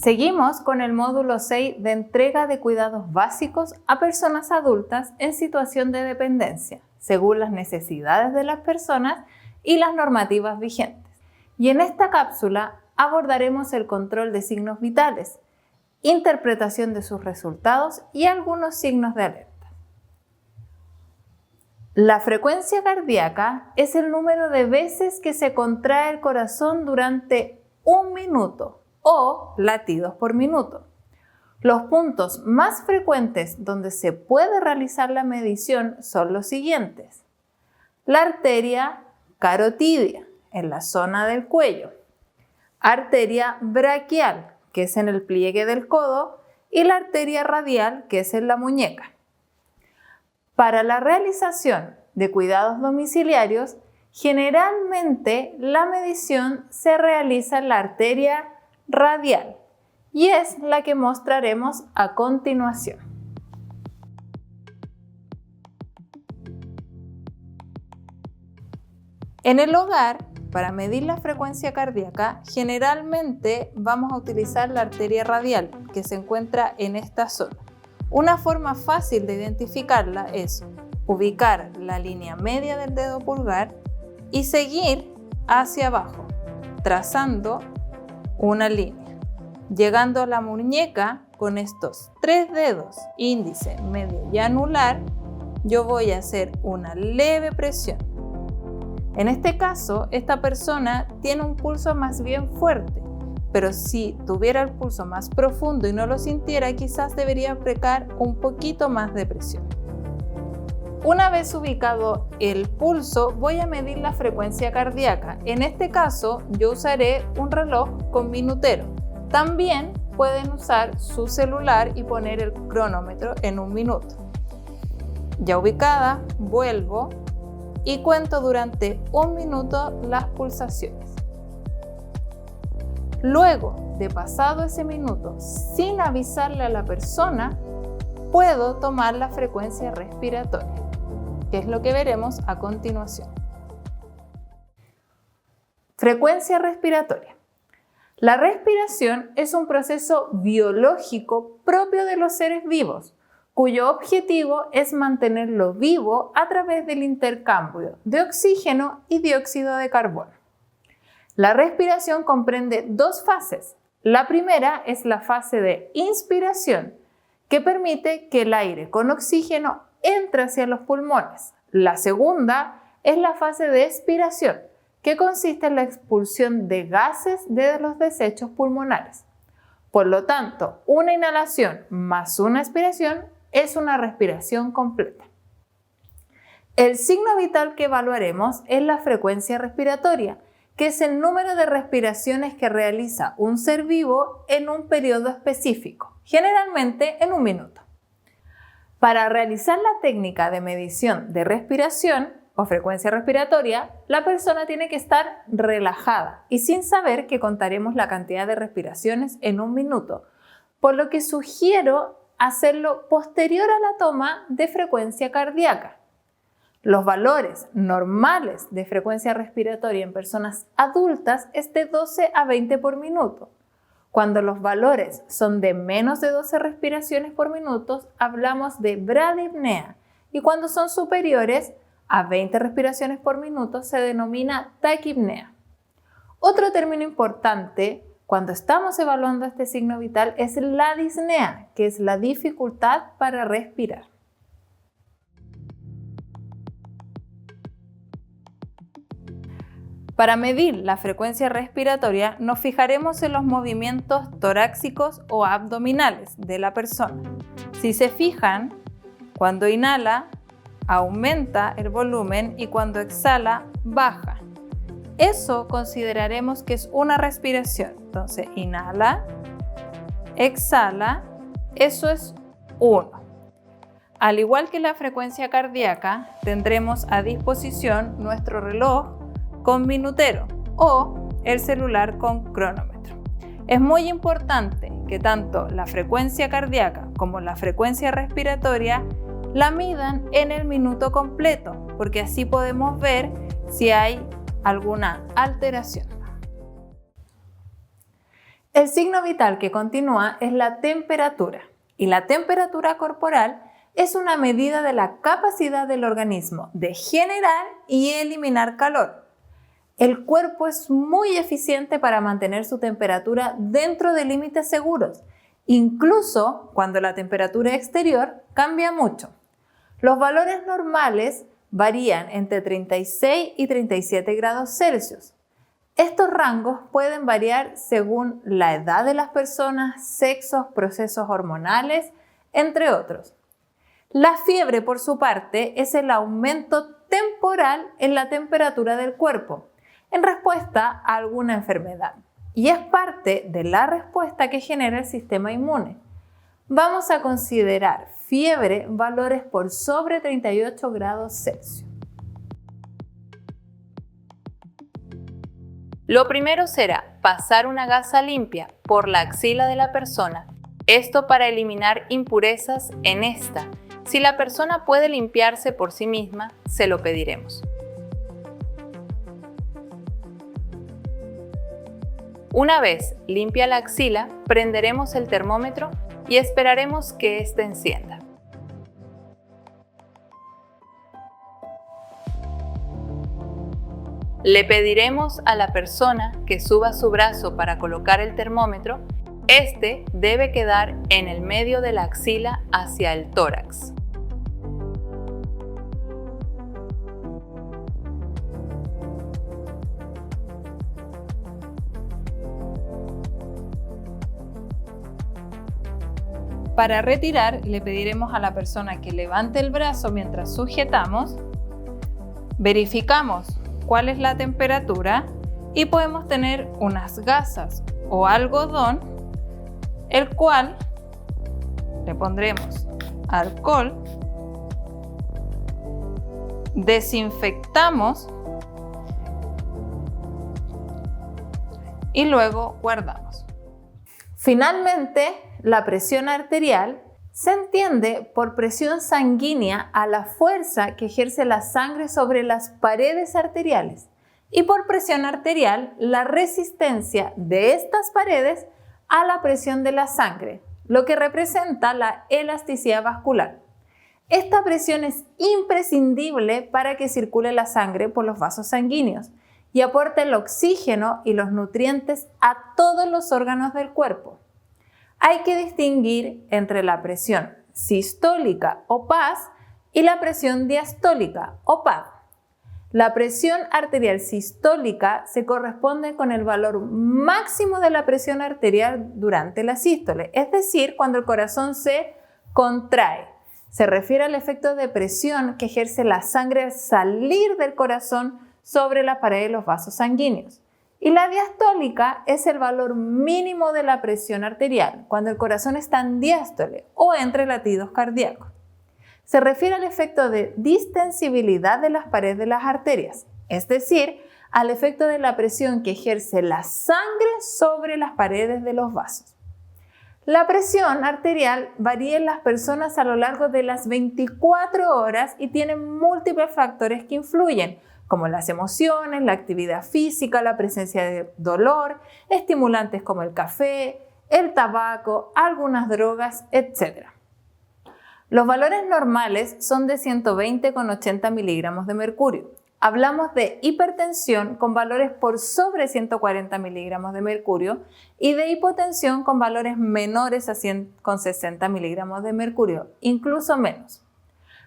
Seguimos con el módulo 6 de entrega de cuidados básicos a personas adultas en situación de dependencia, según las necesidades de las personas y las normativas vigentes. Y en esta cápsula abordaremos el control de signos vitales, interpretación de sus resultados y algunos signos de alerta. La frecuencia cardíaca es el número de veces que se contrae el corazón durante un minuto o latidos por minuto. Los puntos más frecuentes donde se puede realizar la medición son los siguientes: la arteria carotidia, en la zona del cuello; arteria braquial, que es en el pliegue del codo; y la arteria radial, que es en la muñeca. Para la realización de cuidados domiciliarios, generalmente la medición se realiza en la arteria radial y es la que mostraremos a continuación. En el hogar, para medir la frecuencia cardíaca, generalmente vamos a utilizar la arteria radial, que se encuentra en esta zona. Una forma fácil de identificarla es ubicar la línea media del dedo pulgar y seguir hacia abajo, trazando una línea. Llegando a la muñeca, con estos 3 dedos, índice, medio y anular, yo voy a hacer una leve presión. En este caso, esta persona tiene un pulso más bien fuerte, pero si tuviera el pulso más profundo y no lo sintiera, quizás debería aplicar un poquito más de presión. Una vez ubicado el pulso, voy a medir la frecuencia cardíaca. En este caso, yo usaré un reloj con minutero. También pueden usar su celular y poner el cronómetro en 1 minuto. Ya ubicada, vuelvo y cuento durante 1 minuto las pulsaciones. Luego de pasado ese minuto, sin avisarle a la persona, puedo tomar la frecuencia respiratoria, que es lo que veremos a continuación. Frecuencia respiratoria. La respiración es un proceso biológico propio de los seres vivos, cuyo objetivo es mantenerlo vivo a través del intercambio de oxígeno y dióxido de carbono. La respiración comprende 2 fases. La primera es la fase de inspiración, que permite que el aire con oxígeno entre hacia los pulmones. La segunda es la fase de expiración, que consiste en la expulsión de gases de los desechos pulmonares. Por lo tanto, una inhalación más una expiración es una respiración completa. El signo vital que evaluaremos es la frecuencia respiratoria, que es el número de respiraciones que realiza un ser vivo en un periodo específico, generalmente en 1 minuto. Para realizar la técnica de medición de respiración o frecuencia respiratoria, la persona tiene que estar relajada y sin saber que contaremos la cantidad de respiraciones en 1 minuto, por lo que sugiero hacerlo posterior a la toma de frecuencia cardíaca. Los valores normales de frecuencia respiratoria en personas adultas es de 12 a 20 por minuto. Cuando los valores son de menos de 12 respiraciones por minuto, hablamos de bradipnea, y cuando son superiores a 20 respiraciones por minuto se denomina taquipnea. Otro término importante cuando estamos evaluando este signo vital es la disnea, que es la dificultad para respirar. Para medir la frecuencia respiratoria, nos fijaremos en los movimientos torácicos o abdominales de la persona. Si se fijan, cuando inhala, aumenta el volumen y cuando exhala, baja. Eso consideraremos que es una respiración. Entonces, inhala, exhala, eso es 1. Al igual que la frecuencia cardíaca, tendremos a disposición nuestro reloj con minutero o el celular con cronómetro. Es muy importante que tanto la frecuencia cardíaca como la frecuencia respiratoria la midan en el minuto completo, porque así podemos ver si hay alguna alteración. El signo vital que continúa es la temperatura, y la temperatura corporal es una medida de la capacidad del organismo de generar y eliminar calor. El cuerpo es muy eficiente para mantener su temperatura dentro de límites seguros, incluso cuando la temperatura exterior cambia mucho. Los valores normales varían entre 36 y 37 grados Celsius. Estos rangos pueden variar según la edad de las personas, sexos, procesos hormonales, entre otros. La fiebre, por su parte, es el aumento temporal en la temperatura del cuerpo en respuesta a alguna enfermedad y es parte de la respuesta que genera el sistema inmune. Vamos a considerar fiebre valores por sobre 38 grados Celsius. Lo primero será pasar una gasa limpia por la axila de la persona, esto para eliminar impurezas en esta. Si la persona puede limpiarse por sí misma, se lo pediremos. Una vez limpia la axila, prenderemos el termómetro y esperaremos que éste encienda. Le pediremos a la persona que suba su brazo para colocar el termómetro. Este debe quedar en el medio de la axila hacia el tórax. Para retirar, le pediremos a la persona que levante el brazo mientras sujetamos. Verificamos cuál es la temperatura y podemos tener unas gasas o algodón, el cual le pondremos alcohol, desinfectamos y luego guardamos. Finalmente, la presión arterial se entiende por presión sanguínea a la fuerza que ejerce la sangre sobre las paredes arteriales y por presión arterial la resistencia de estas paredes a la presión de la sangre, lo que representa la elasticidad vascular. Esta presión es imprescindible para que circule la sangre por los vasos sanguíneos y aporte el oxígeno y los nutrientes a todos los órganos del cuerpo. Hay que distinguir entre la presión sistólica o PAS y la presión diastólica o PAD. La presión arterial sistólica se corresponde con el valor máximo de la presión arterial durante la sístole, es decir, cuando el corazón se contrae. Se refiere al efecto de presión que ejerce la sangre al salir del corazón sobre la pared de los vasos sanguíneos. Y la diastólica es el valor mínimo de la presión arterial, cuando el corazón está en diástole o entre latidos cardíacos. Se refiere al efecto de distensibilidad de las paredes de las arterias, es decir, al efecto de la presión que ejerce la sangre sobre las paredes de los vasos. La presión arterial varía en las personas a lo largo de las 24 horas y tiene múltiples factores que influyen, como las emociones, la actividad física, la presencia de dolor, estimulantes como el café, el tabaco, algunas drogas, etc. Los valores normales son de 120,80 miligramos de mercurio. Hablamos de hipertensión con valores por sobre 140 miligramos de mercurio y de hipotensión con valores menores a 100,60 miligramos de mercurio, incluso menos.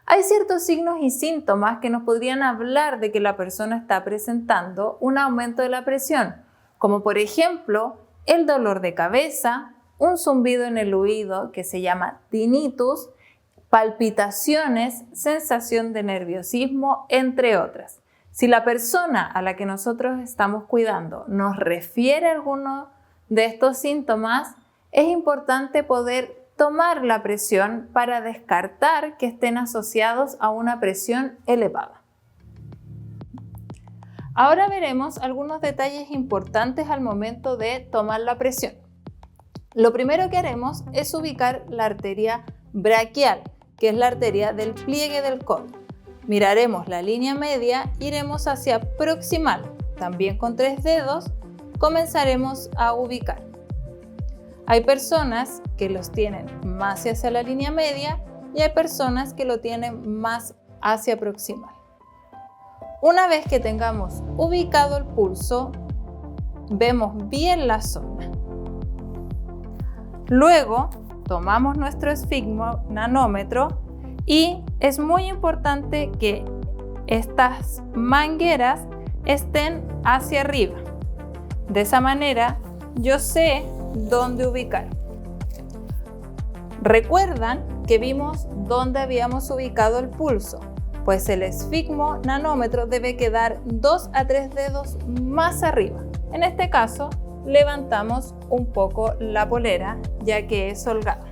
Hay ciertos signos y síntomas que nos podrían hablar de que la persona está presentando un aumento de la presión, como por ejemplo el dolor de cabeza, un zumbido en el oído que se llama tinnitus, palpitaciones, sensación de nerviosismo, entre otras. Si la persona a la que nosotros estamos cuidando nos refiere a alguno de estos síntomas, es importante poder tomar la presión para descartar que estén asociados a una presión elevada. Ahora veremos algunos detalles importantes al momento de tomar la presión. Lo primero que haremos es ubicar la arteria braquial, que es la arteria del pliegue del codo. Miraremos la línea media, iremos hacia proximal. También con 3 dedos comenzaremos a ubicar. Hay personas que los tienen más hacia la línea media y hay personas que lo tienen más hacia proximal. Una vez que tengamos ubicado el pulso, vemos bien la zona. Luego tomamos nuestro esfigmonanómetro y es muy importante que estas mangueras estén hacia arriba. De esa manera yo sé dónde ubicar. ¿Recuerdan que vimos dónde habíamos ubicado el pulso? Pues el esfigmonanómetro debe quedar 2 a 3 dedos más arriba. En este caso, levantamos un poco la polera, ya que es holgada.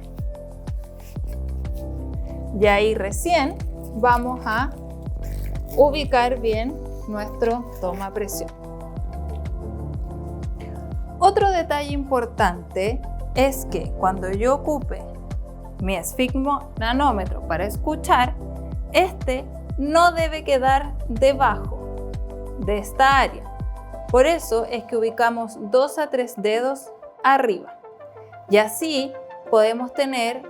Y ahí recién vamos a ubicar bien nuestro toma presión. Otro detalle importante es que cuando yo ocupe mi esfigmonanómetro para escuchar, este no debe quedar debajo de esta área. Por eso es que ubicamos 2 a 3 dedos arriba. Y así podemos tener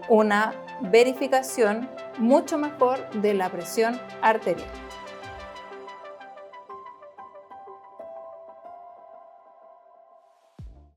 una verificación mucho mejor de la presión arterial.